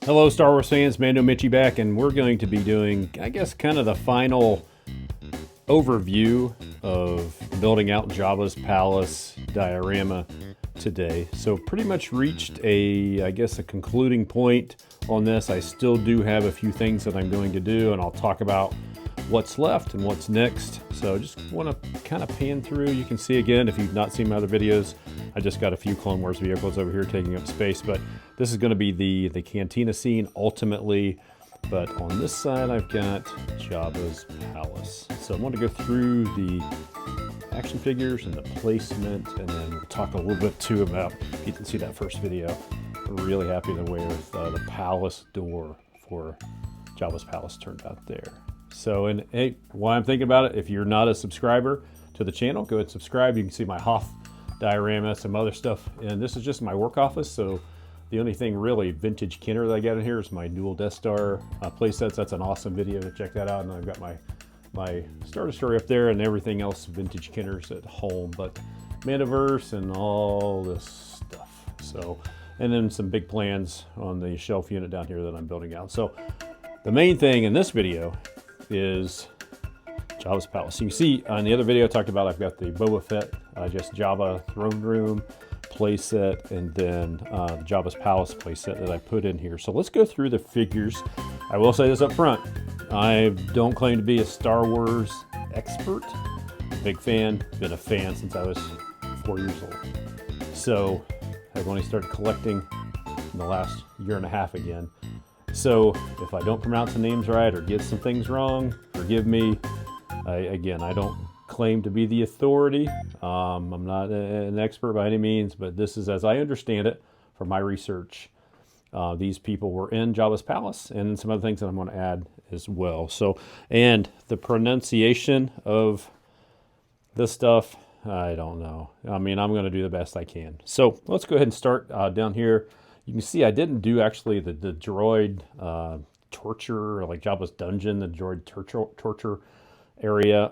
Hello, Star Wars fans. Mando Mitchy back, and we're going to be doing, I guess, kind of the final overview of building out Jabba's palace diorama today. So pretty much reached I guess, a concluding point on this. I still do have a few things that I'm going to do, and I'll talk about what's left and what's next. So just want to kind of pan through. You can see again, if you've not seen my other videos, I just got a few Clone Wars vehicles over here taking up space, but this is going to be the cantina scene ultimately. But on this side, I've got Jabba's palace. So I want to go through the action figures and the placement, and then we'll talk a little bit too about, if you didn't see that first video, I'm really happy the way the palace door for Jabba's palace turned out there. So, and hey, while I'm thinking about it, if you're not a subscriber to the channel, go ahead and subscribe. You can see my Hoth diorama, some other stuff, and this is just my work office. So the only thing really vintage Kenner that I got in here is my dual Death Star playsets. That's an awesome video to check that out. And I've got my Star Destroyer up there, and everything else vintage Kenners at home. But Mandoverse and all this stuff. So, and then some big plans on the shelf unit down here that I'm building out. So the main thing in this video is Jabba's palace. So you see on the other video I talked about, I've got the Boba Fett, just Jabba throne room playset, and then Jabba's palace playset that I put in here. So let's go through the figures. I will say this up front, I don't claim to be a Star Wars expert. Big fan, been a fan since I was 4 years old. So I've only started collecting in the last year and a half again. So if I don't pronounce the names right or get some things wrong, forgive me. Again, I don't claim to be the authority. I'm not an expert by any means, but this is as I understand it from my research. These people were in Jabba's palace, and some other things that I'm going to add as well. So, and the pronunciation of this stuff, I don't know. I mean, I'm going to do the best I can. So let's go ahead and start down here. You can see I didn't do actually the droid torture, or like Jabba's dungeon, the droid torture area.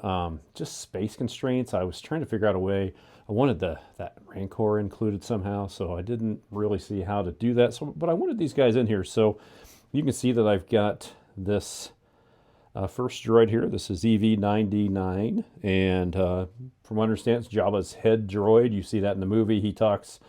Just space constraints. I was trying to figure out a way. I wanted that Rancor included somehow, so I didn't really see how to do that. So, but I wanted these guys in here. So you can see that I've got this first droid here. This is EV-99, and from what I understand, it's Jabba's head droid. You see that in the movie. He talks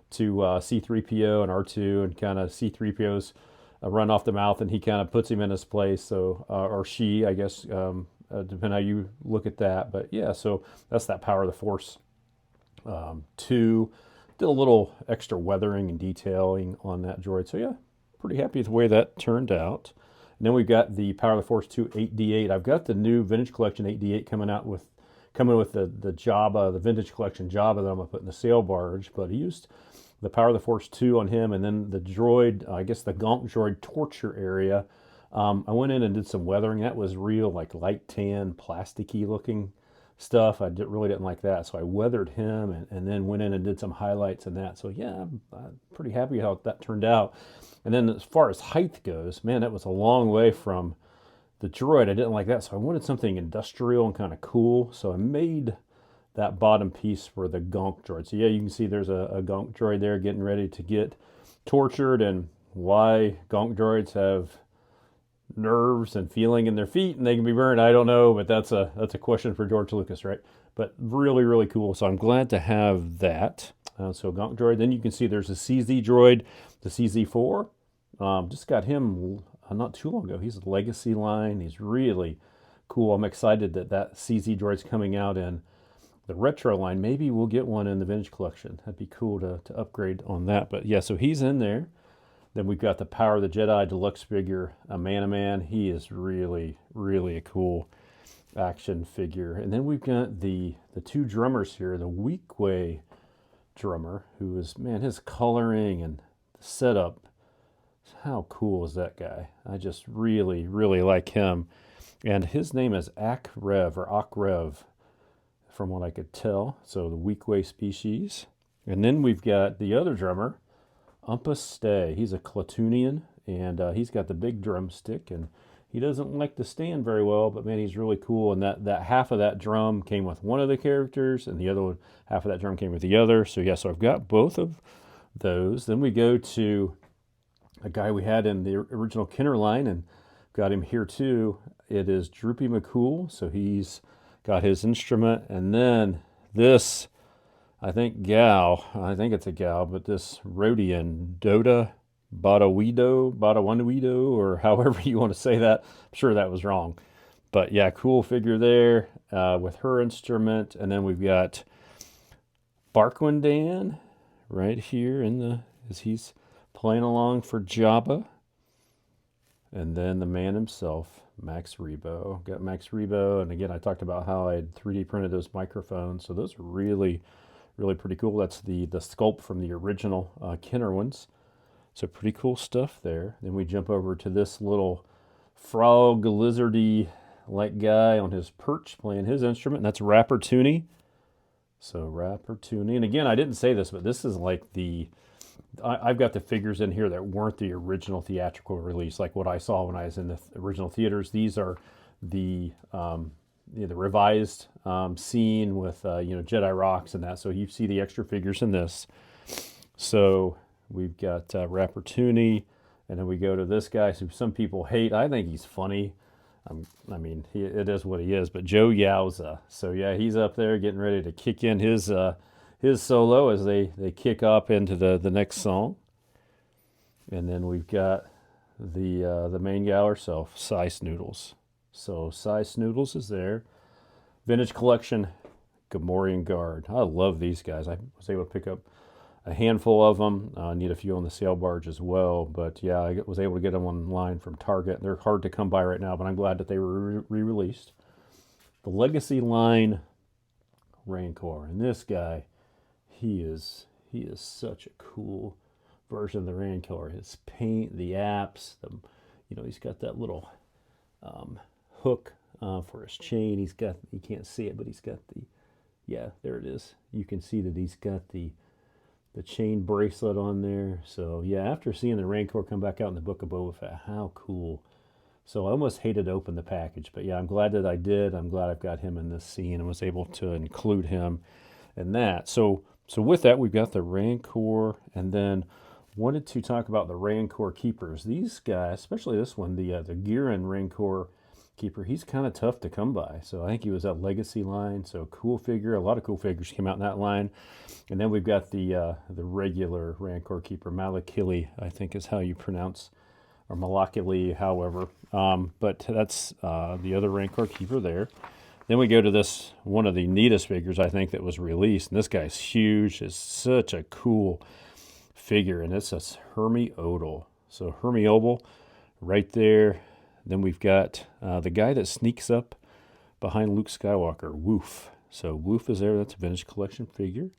to C-3PO and R2, and kind of C-3PO's run off the mouth, and he kind of puts him in his place. So, or she, I guess, depending how you look at that. But yeah, so that's that Power of the Force 2. Did a little extra weathering and detailing on that droid. So yeah, pretty happy with the way that turned out. And then we've got the Power of the Force 2 8D8. I've got the new Vintage Collection 8D8 coming with the Jabba, the Vintage Collection Jabba that I'm going to put in the sail barge. But he used the Power of the Force 2 on him, and then the droid, I guess the Gonk droid torture area. I went in and did some weathering. That was real, like light tan, plasticky looking stuff. I really didn't like that, so I weathered him and then went in and did some highlights in that. So yeah, I'm pretty happy how that turned out. And then as far as height goes, man, that was a long way from the droid. I didn't like that, so I wanted something industrial and kind of cool. So I made that bottom piece for the Gonk droid. So yeah, you can see there's a Gonk droid there getting ready to get tortured. And why Gonk droids have nerves and feeling in their feet and they can be burned, I don't know, but that's a question for George Lucas, right? But really, really cool. So I'm glad to have that. So Gonk droid. Then you can see there's a CZ droid, the CZ4. Just got him not too long ago. He's a legacy line. He's really cool. I'm excited that CZ droid's coming out in the retro line. Maybe we'll get one in the vintage collection. That'd be cool to upgrade on that. But yeah, so he's in there. Then we've got the Power of the Jedi deluxe figure, a Man-O-Man. He is really, really a cool action figure. And then we've got the two drummers here, the Weequay drummer, who is, man, his coloring and the setup, how cool is that guy? I just really, really like him. And his name is Akrev, from what I could tell. So the Weequay species. And then we've got the other drummer, Umpus Stay. He's a Clatoonian, and he's got the big drumstick, and he doesn't like to stand very well, but man, he's really cool. And that half of that drum came with one of the characters, and the other one, half of that drum came with the other. So yeah, so I've got both of those. Then we go to a guy we had in the original Kenner line, and got him here too. It is Droopy McCool, so he's got his instrument, and then this, I think it's a gal, but this Rhodian Dota Badawido, or however you want to say that. I'm sure that was wrong. But yeah, cool figure there with her instrument. And then we've got Barkwin Dan right here as he's playing along for Jabba. And then the man himself, Max Rebo. Got Max Rebo, and again, I talked about how I had 3D printed those microphones. So those are really, really pretty cool. That's the sculpt from the original Kenner ones. So pretty cool stuff there. Then we jump over to this little frog lizardy like guy on his perch playing his instrument, and that's Rapper Tooney. So Rapper Tooney, and again, I didn't say this, but this is like I've got the figures in here that weren't the original theatrical release, like what I saw when I was in the original theaters. These are the revised scene with Jedi rocks and that. So you see the extra figures in this. So we've got Rapper Tooney, and then we go to this guy who some people hate. I think he's funny. It is what he is. But Joe Yowza. So yeah, he's up there getting ready to kick in his solo as they kick up into the next song. And then we've got the main gal herself, Cy Snoodles. So Cy Snoodles is there. Vintage Collection Gamorrean Guard. I love these guys. I was able to pick up a handful of them. I need a few on the sale barge as well. But yeah, I was able to get them online from Target. They're hard to come by right now, but I'm glad that they were re-released. The Legacy line Rancor. And this guy, he is such a cool version of the Rancor. His paint, the apps, he's got that little hook for his chain. You can't see it, but he's got there it is. You can see that he's got the chain bracelet on there. So yeah, after seeing the Rancor come back out in the Book of Boba Fett, how cool. So I almost hated to open the package, but yeah, I'm glad that I did. I'm glad I've got him in this scene and was able to include him in that. So with that, we've got the Rancor, and then wanted to talk about the Rancor keepers. These guys, especially this one, the Giran Rancor keeper, he's kind of tough to come by. So I think he was that Legacy line. So cool figure. A lot of cool figures came out in that line. And then we've got the regular Rancor keeper, Malakili, I think is how you pronounce, or Malakili, however. But that's the other Rancor keeper there. Then we go to this, one of the neatest figures I think that was released. And this guy's huge. It's such a cool figure. And it's a Hermie Odal. So Hermie Odal right there. Then we've got the guy that sneaks up behind Luke Skywalker, Woof. So Woof is there. That's a Vintage Collection figure.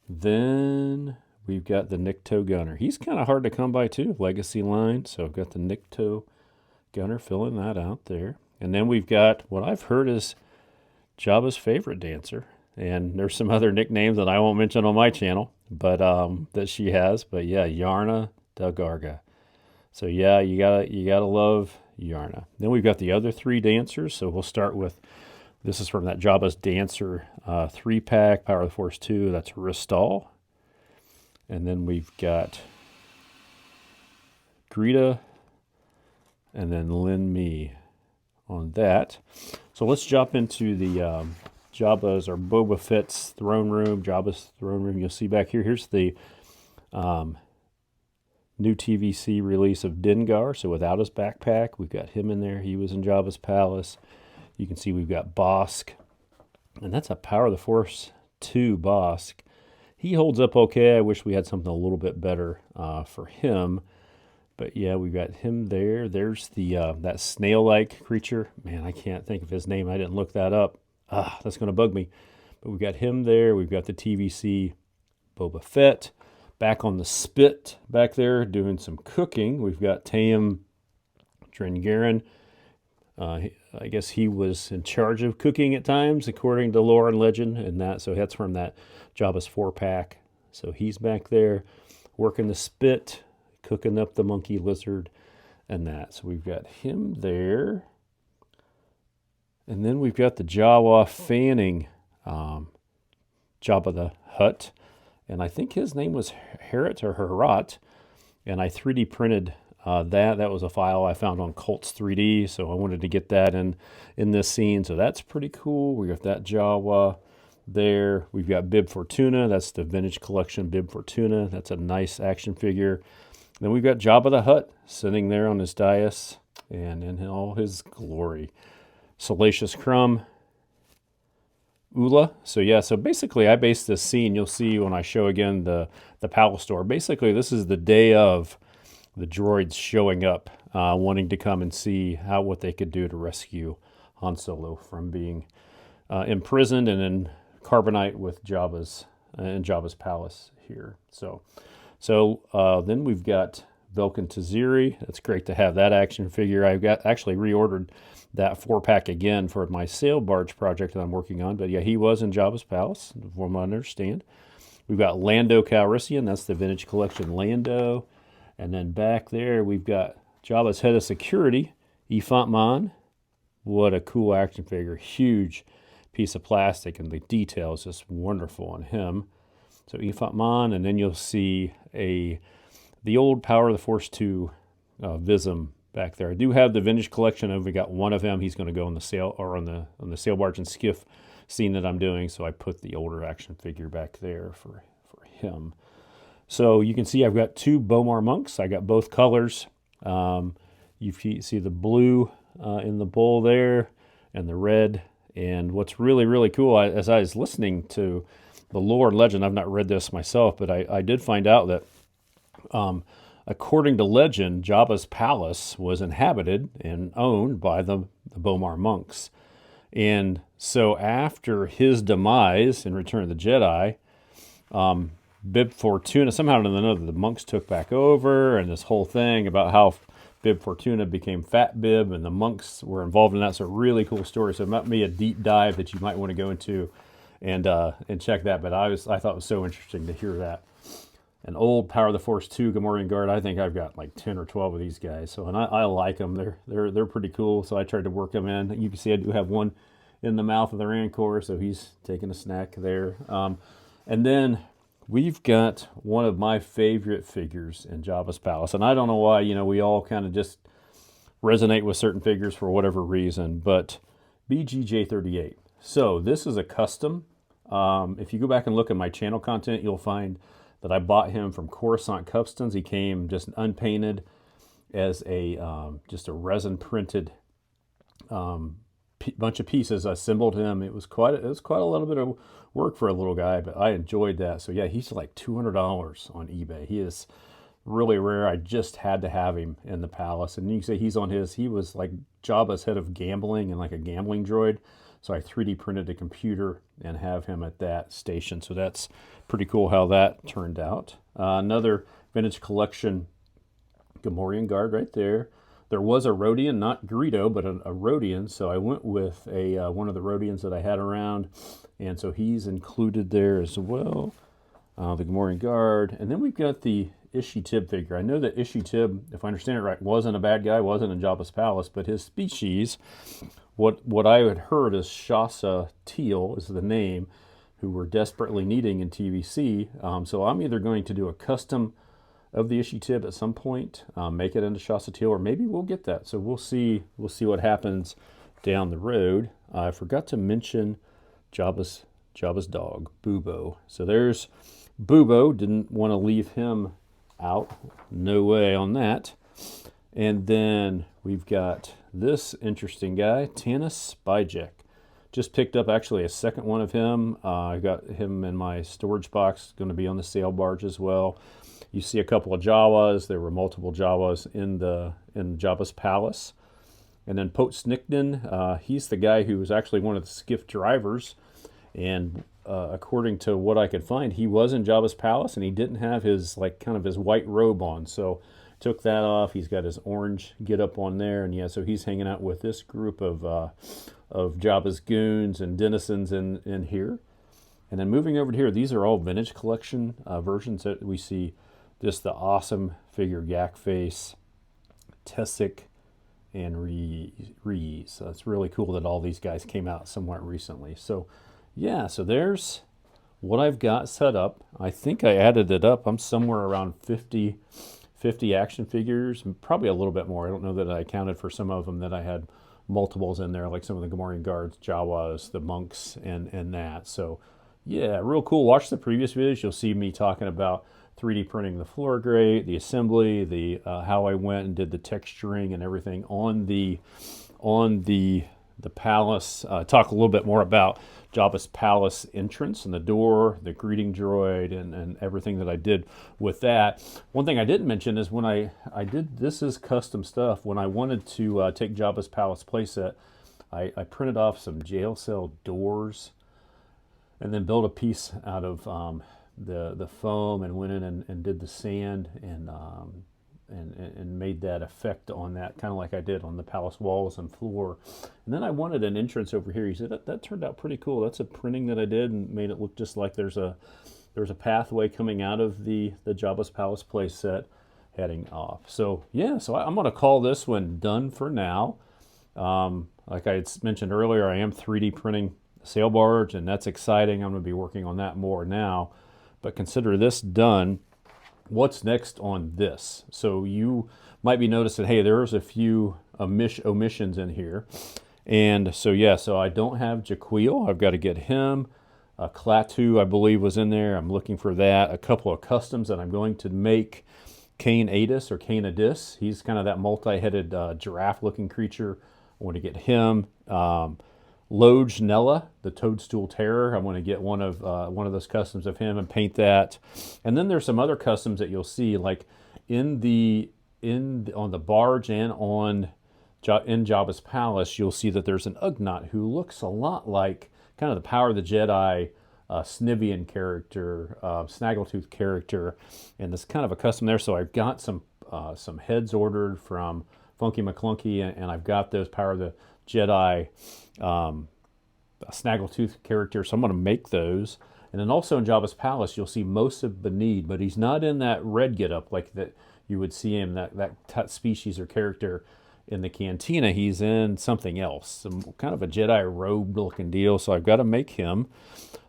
Then we've got the Nikto Gunner. He's kind of hard to come by too, Legacy line. So I've got the Nikto Gunner filling that out there. And then we've got what I've heard is Jabba's favorite dancer. And there's some other nicknames that I won't mention on my channel, but that she has. But yeah, Yarna Delgarga. So yeah, you gotta love Yarna. Then we've got the other three dancers. So we'll start with, this is from that Jabba's Dancer 3-pack, Power of the Force 2. That's Ristal. And then we've got Greta and then Lin Mi on that. So let's jump into the Jabba's or Boba Fett's throne room, Jabba's throne room. You'll see back here. Here's the new TVC release of Dengar. So without his backpack, we've got him in there. He was in Jabba's palace. You can see we've got Bosk, and that's a Power of the Force 2 Bosk. He holds up okay. I wish we had something a little bit better for him. But yeah, we've got him there. There's the that snail-like creature. Man, I can't think of his name. I didn't look that up. That's going to bug me. But we've got him there. We've got the TVC Boba Fett back on the spit back there doing some cooking. We've got Taim Drengarin. I guess he was in charge of cooking at times, according to lore and legend, and that. So that's from that Jabba's 4-pack. So he's back there working the spit, cooking up the monkey lizard, and that. So we've got him there, and then we've got the Jawa fanning Jabba the Hutt, and I think his name was Herat or Herat. and I 3D printed that. That was a file I found on Colts 3D, so I wanted to get that in this scene. So that's pretty cool. We got that Jawa there. We've got Bib Fortuna. That's the vintage collection Bib Fortuna. That's a nice action figure. Then we've got Jabba the Hutt sitting there on his dais and in all his glory. Salacious Crumb, Ula. So yeah, so basically I based this scene, you'll see when I show again the palace store. Basically this is the day of the droids showing up, wanting to come and see what they could do to rescue Han Solo from being imprisoned and in carbonite with Jabba's in Jabba's palace here. So then we've got Velkin Taziri. It's great to have that action figure. I've got actually reordered that 4-pack again for my sail barge project that I'm working on. But yeah, he was in Jabba's palace, from what I understand. We've got Lando Calrissian. That's the vintage collection Lando. And then back there, we've got Jabba's head of security, Ifant Man. What a cool action figure. Huge piece of plastic, and the detail is just wonderful on him. So Ifant Man, and then you'll see the old Power of the Force 2 Vism back there. I do have the vintage collection. I've got one of him. He's going to go on the sail or on the sail barge and skiff scene that I'm doing. So I put the older action figure back there for him. So you can see I've got 2 Bomar monks. I got both colors. You see the blue in the bowl there and the red. And what's really, really cool, as I was listening to the lore and legend, I've not read this myself, but I did find out that according to legend, Jabba's palace was inhabited and owned by the Bomar monks. And so after his demise in Return of the Jedi, Bib Fortuna, somehow or another, the monks took back over, and this whole thing about how Bib Fortuna became Fat Bib, and the monks were involved in that. So really cool story. So it might be a deep dive that you might want to go into and check that. But I thought it was so interesting to hear that. An old Power of the Force 2 Gamorrean Guard. I think I've got like 10 or 12 of these guys. So, and I like them. They're pretty cool. So I tried to work them in. You can see I do have one in the mouth of the Rancor, so he's taking a snack there. And then we've got one of my favorite figures in Jabba's palace. And I don't know why, we all kind of just resonate with certain figures for whatever reason, but BGJ38. So this is a custom. If you go back and look at my channel content, you'll find that I bought him from Coruscant Customs. He came just unpainted as just a resin printed bunch of pieces. I assembled him. It was quite a little bit of work for a little guy, but I enjoyed that. So yeah, he's like $200 on eBay. He is really rare. I just had to have him in the palace. And you can say he was like Jabba's head of gambling and like a gambling droid. So I 3D printed a computer and have him at that station. So that's pretty cool how that turned out. Another vintage collection Gamorrean Guard right there. There was a Rodian, not Greedo, but a Rodian. So I went with one of the Rodians that I had around. And so he's included there as well. The Gamorrean Guard. And then we've got the Ishi-Tib figure. I know that Ishi-Tib, if I understand it right, wasn't a bad guy, wasn't in Jabba's palace, but his species, what I had heard is Shasa Teal is the name, who we're desperately needing in TVC. So I'm either going to do a custom of the Ishi-Tib at some point, make it into Shasa Teal, or maybe we'll get that. So we'll see what happens down the road. I forgot to mention Jabba's dog, Bubo. So there's Bubo. Didn't want to leave him out. No way on that. And then we've got this interesting guy, Tanis Spyjack. Just picked up actually a second one of him. I got him in my storage box, going to be on the sail barge as well. You see a couple of Jawas. There were multiple Jawas in Jabba's palace. And then Pot Snickden, he's the guy who was actually one of the skiff drivers. And according to what I could find, he was in Jabba's palace and he didn't have his his white robe on. So took that off. He's got his orange get up on there. And yeah, so he's hanging out with this group of Jabba's goons and denizens in here. And then moving over to here, these are all vintage collection versions that we see. Just the awesome figure Yak Face, Tessic, and Reese. So it's really cool that all these guys came out somewhat recently. So yeah, so there's what I've got set up. I think I added it up. I'm somewhere around 50 50 action figures, probably a little bit more. I don't know that I counted for some of them that I had multiples in there, like some of the Gamorrean guards, Jawas, the monks, and that. So yeah, real cool. Watch the previous videos. You'll see me talking about 3D printing the floor grate, the assembly, the how I went and did the texturing and everything on the palace. Talk a little bit more about Jabba's palace entrance and the door, the greeting droid, and everything that I did with that. One thing I didn't mention is when I did, this is custom stuff, when I wanted to take Jabba's palace playset, I printed off some jail cell doors and then built a piece out of the foam and went in and did the sand and made that effect on that, kind of like I did on the palace walls and floor. And then I wanted an entrance over here. He said that turned out pretty cool. That's a printing that I did and made it look just like there's a pathway coming out of the Jabba's palace place set heading off. So yeah, so I'm going to call this one done for now. Like I had mentioned earlier, I am 3D printing a sail barge, and that's exciting. I'm going to be working on that more now. But consider this done. What's next on this? So you might be noticing, hey, there's a few omissions in here. And so yeah, so I don't have Jaquil. I've got to get him. Klaatu, I believe, was in there. I'm looking for that. A couple of customs that I'm going to make. Cain Adis or Cain Adis. He's kind of that multi-headed giraffe-looking creature. I want to get him. Loj Nella, the Toadstool Terror. I want to get one of those customs of him and paint that. And then there's some other customs that you'll see, like on the barge and in Jabba's palace. You'll see that there's an Ugnaught who looks a lot like kind of the Power of the Jedi Snivian character, Snaggletooth character, and this kind of a custom there. So I've got some heads ordered from Funky McClunky, and I've got those Power of the Jedi Snaggletooth character, so I'm going to make those. And then also in Jabba's palace, you'll see Mosib Benid, but he's not in that red getup like that you would see him, that species or character in the cantina. He's in something else, some kind of a Jedi robe looking deal, so I've got to make him.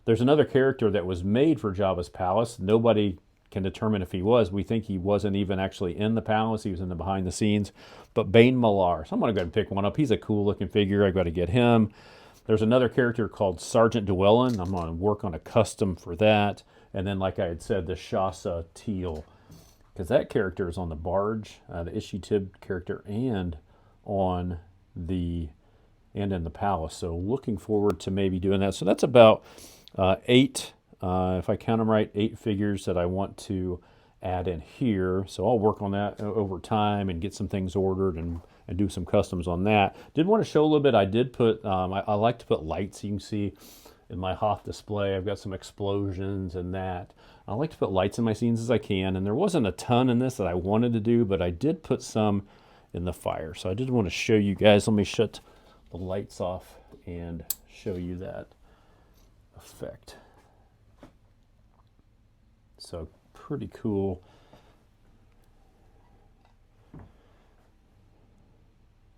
There's another character that was made for Jabba's palace. Nobody can determine if he was. We think he wasn't even actually in the palace. He was in the behind the scenes. But Bane Malar. So I'm going to go ahead and pick one up. He's a cool looking figure. I've got to get him. There's another character called Sergeant Dwellin. I'm going to work on a custom for that. And then, like I had said, the Shasa Teal, because that character is on the barge, the Ishitib character, and in the palace. So looking forward to maybe doing that. So that's about 8, if I count them right, 8 figures that I want to add in here. So I'll work on that over time and get some things ordered and do some customs on that. Did want to show a little bit. I did put, I like to put lights. You can see in my Hoth display, I've got some explosions and that. I like to put lights in my scenes as I can, and there wasn't a ton in this that I wanted to do, but I did put some in the fire. So I did want to show you guys. Let me shut the lights off and show you that effect. So pretty cool.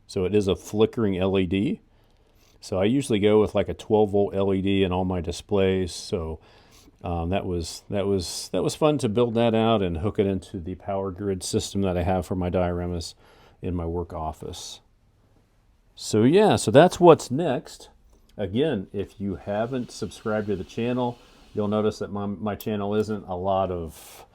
So it is a flickering LED. So I usually go with like a 12-volt LED in all my displays. So that was fun to build that out and hook it into the power grid system that I have for my dioramas in my work office. So yeah, so that's what's next. Again, if you haven't subscribed to the channel, you'll notice that my channel isn't a lot of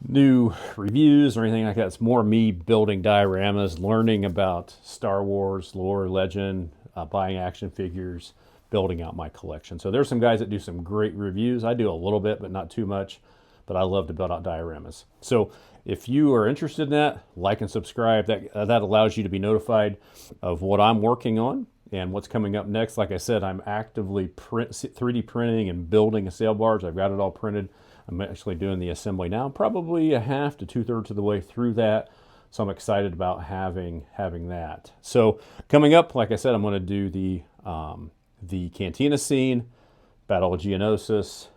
new reviews or anything like that. It's more me building dioramas, learning about Star Wars, lore, legend, buying action figures, building out my collection. So there's some guys that do some great reviews. I do a little bit, but not too much. But I love to build out dioramas. So if you are interested in that, like and subscribe. That allows you to be notified of what I'm working on and what's coming up next. Like I said, I'm actively 3D printing and building a sail barge. I've got it all printed. I'm actually doing the assembly now. I'm probably a half to 2/3 of the way through that. So I'm excited about having that. So coming up, like I said, I'm going to do the Cantina scene, Battle of Geonosis,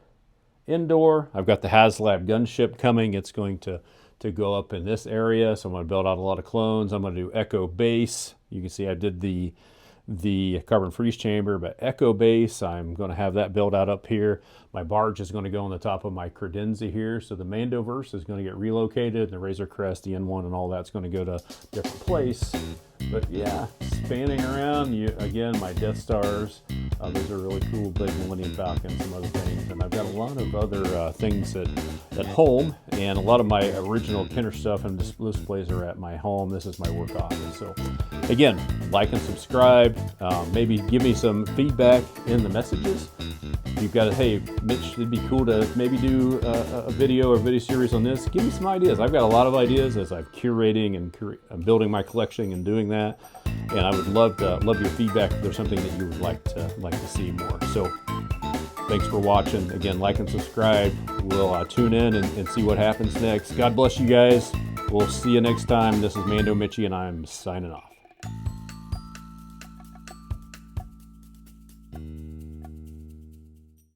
indoor. I've got the HasLab gunship coming. It's going to go up in this area. So I'm going to build out a lot of clones. I'm going to do Echo Base. You can see I did the the carbon freeze chamber, but Echo Base, I'm going to have that built out up here. My barge is going to go on the top of my credenza here. So the Mandoverse is going to get relocated, the Razor Crest, the N1, and all that's going to go to a different place. But yeah, spanning around, again, my Death Stars. Those are really cool, big Millennium Falcons, some other things. And I've got a lot of other things at home, and a lot of my original Kenner stuff and displays are at my home. This is my work office. So again, like and subscribe. Maybe give me some feedback in the messages. You've got, hey, Mitch, it'd be cool to maybe do a video or video series on this. Give me some ideas. I've got a lot of ideas as I'm curating and building my collection and doing that. And I would love your feedback if there's something that you would like to see more. So thanks for watching. Again, like and subscribe. We'll tune in and see what happens next. God bless you guys. We'll see you next time. This is Mando Mitchy, and I'm signing off.